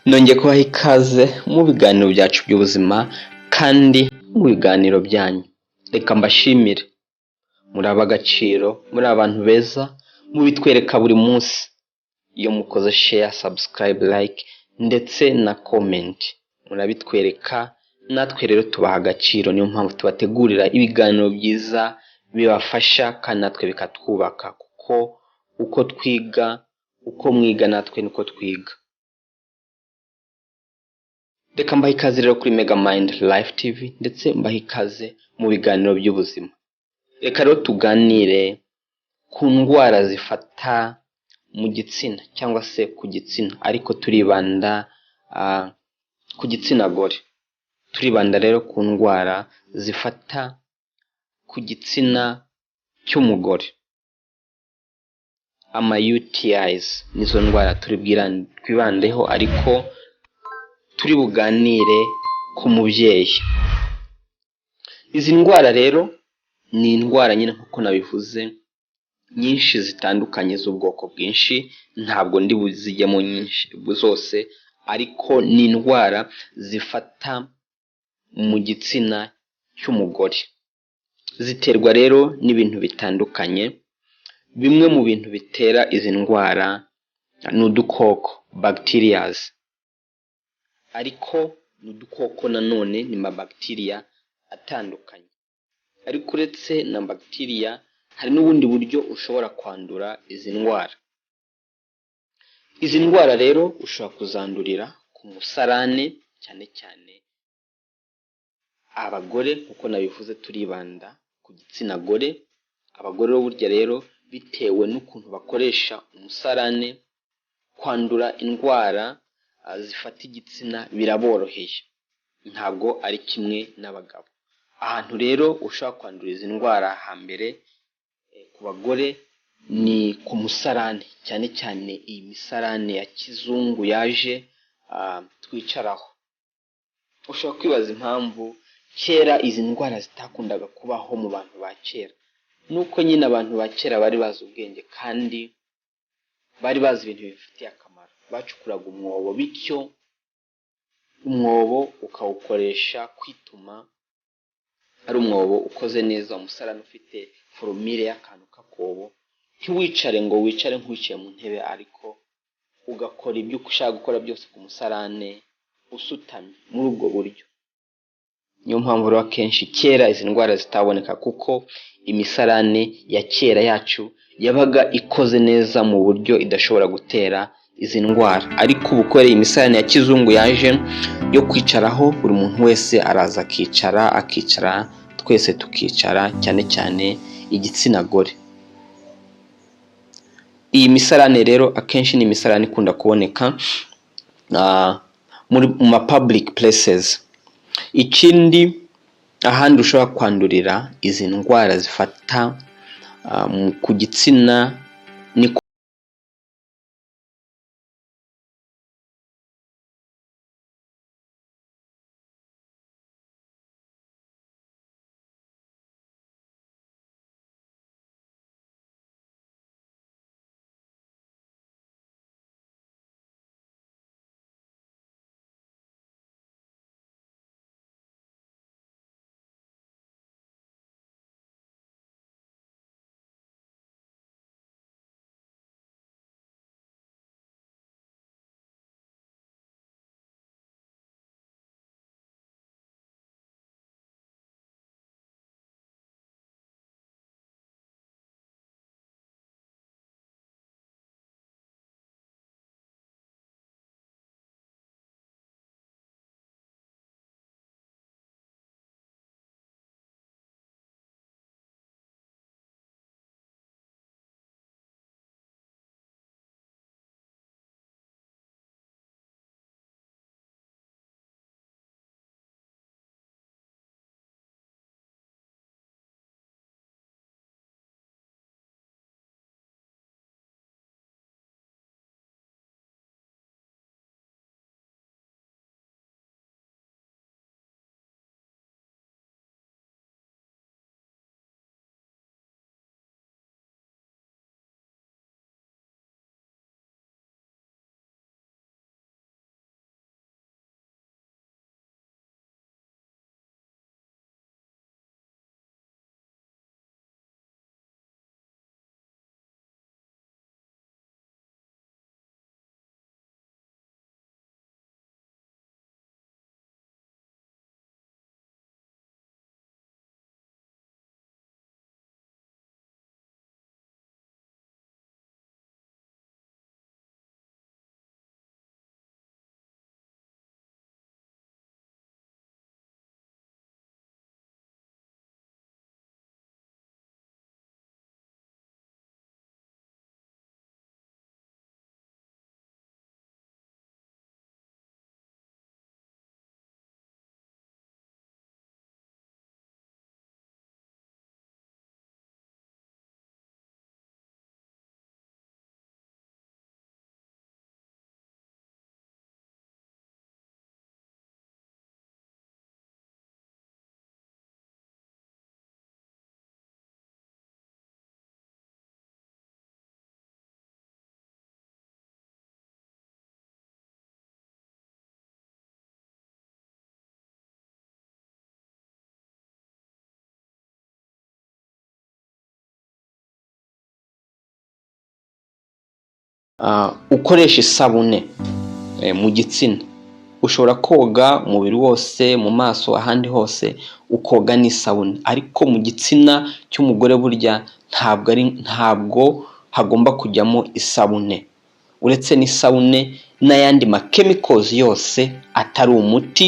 Nongeye kubaha ikaze mu biganiro byacu by'ubuzima kandi mu biganiro byanyu. Reka mbashimire, muri ab'agaciro, muri abantu beza, mubitwereka buri munsi iyo mukoze share, subscribe, like ndetse na comment, murabitwereka natwe rero tubaha agaciro. Niyo mpamvu tubategurira ibiganiro byiza bibafasha kandi natwe bikatwubaka, kuko uko twiga, uko mwiga natwe niko twiga. Reka mbahe ikaze rero kuri Mega Mind Live TV ndetse mbahe ikaze mu biganiro by'ubuzima. Reka rero tuganire ku ndwara zifata mu gitsina cyangwa se ku gitsina, ariko turibanda ku gitsina gore. Turibanda rero ku ndwara zifata ku gitsina cy'umugore, ama UTIs nizo ndwara twibandeho, ariko turi buganire ku mubyeyi. Izi ndwara rero ni indwara nyine nk'uko nabivuze, nyinshi zitandukanye z'ubwoko bwinshi, ntabwo ndi buzijyemo nyinshi zose, ariko ni indwara zifata mu gitsina cy'umugore. Ziterwa rero n'ibintu bitandukanye. Bimwe mu bintu bitera izi ndwara ni udukoko, bacterias, ariko n'udukoko nanone ni mabacteria atandukanye. Ariko uretse na bacteria hari n'ubundi buryo ushobora kwandura izi ndwara. Izi ndwara rero ushobora kuzandurira ku musarane, cyane cyane abagore, kuko nabivuze turibanda ku gitsina gore. Abagore burya rero bitewe n'ukuntu bakoresha umusarane, kwandura indwara zifata igitsina biraboroheye, ntabwo ari kimwe n'abagabo. Ahantu rero ushobora kwandura izi ndwara hambere ku bagore ni ku musarane, cyane cyane iyi misarane ya kizungu yaje twicaraho. Ushobora kwibaza impamvu kera izi ndwara zitakundaga kubaho mu bantu ba kera. Nuko nyine abantu ba kera bari bazi ubwenge kandi bari bazi ibintu bifitiye akamaro. Bacukuraga umwobo, bityo umwobo ukawukoresha kwituma ari umwobo ukoze neza, umusarane ufite forumire y'akantu k'akobo. Ntiwicare ngo wicare nk'uwicaye mu ntebe, ariko ugakora ibyo ushaka gukora byose ku musarane usutamye muri ubwo buryo. Niyo mpamvu rero akenshi kera izi ndwara zitaboneka, kuko imisarane ya kera yacu yabaga ikoze neza mu buryo idashobora gutera izi ndwara. Ariko ubu kubera imisarane ya kizungu yaje yo kwicaraho, buri muntu wese araza akicara, twese tukicara, cyane cyane igitsina gore. Iyi misarane rero akenshi ni imisarane ikunda kuboneka mu ma public places. Ikindi ahandi ushobora kwandurira izi ndwara zifata ku gitsina ni ukoresha isabune mu gitsina. Ushobora koga umubiri wose, mu maso, ahandi hose ukoga n'isabune, ariko mu gitsina cy'umugore burya ntabwo hagomba kujyamo isabune. Uretse n'isabune n'ayandi chemicals yose atari umuti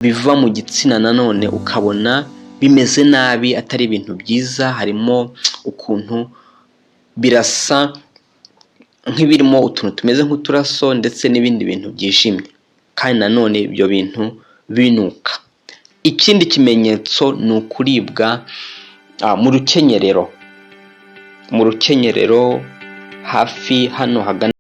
biva mu gitsina nanone ukabona bimeze nabi, atari ibintu byiza. Harimo ukuntu birasa nk'ibirimo utuntu tumeze nk'uturaso ndetse n'ibindi bintu byishimye, kandi nanone ibyo bintu binuka. Ikindi kimenyetso ni ukuribwa mu rukenyerero hafi hano hagana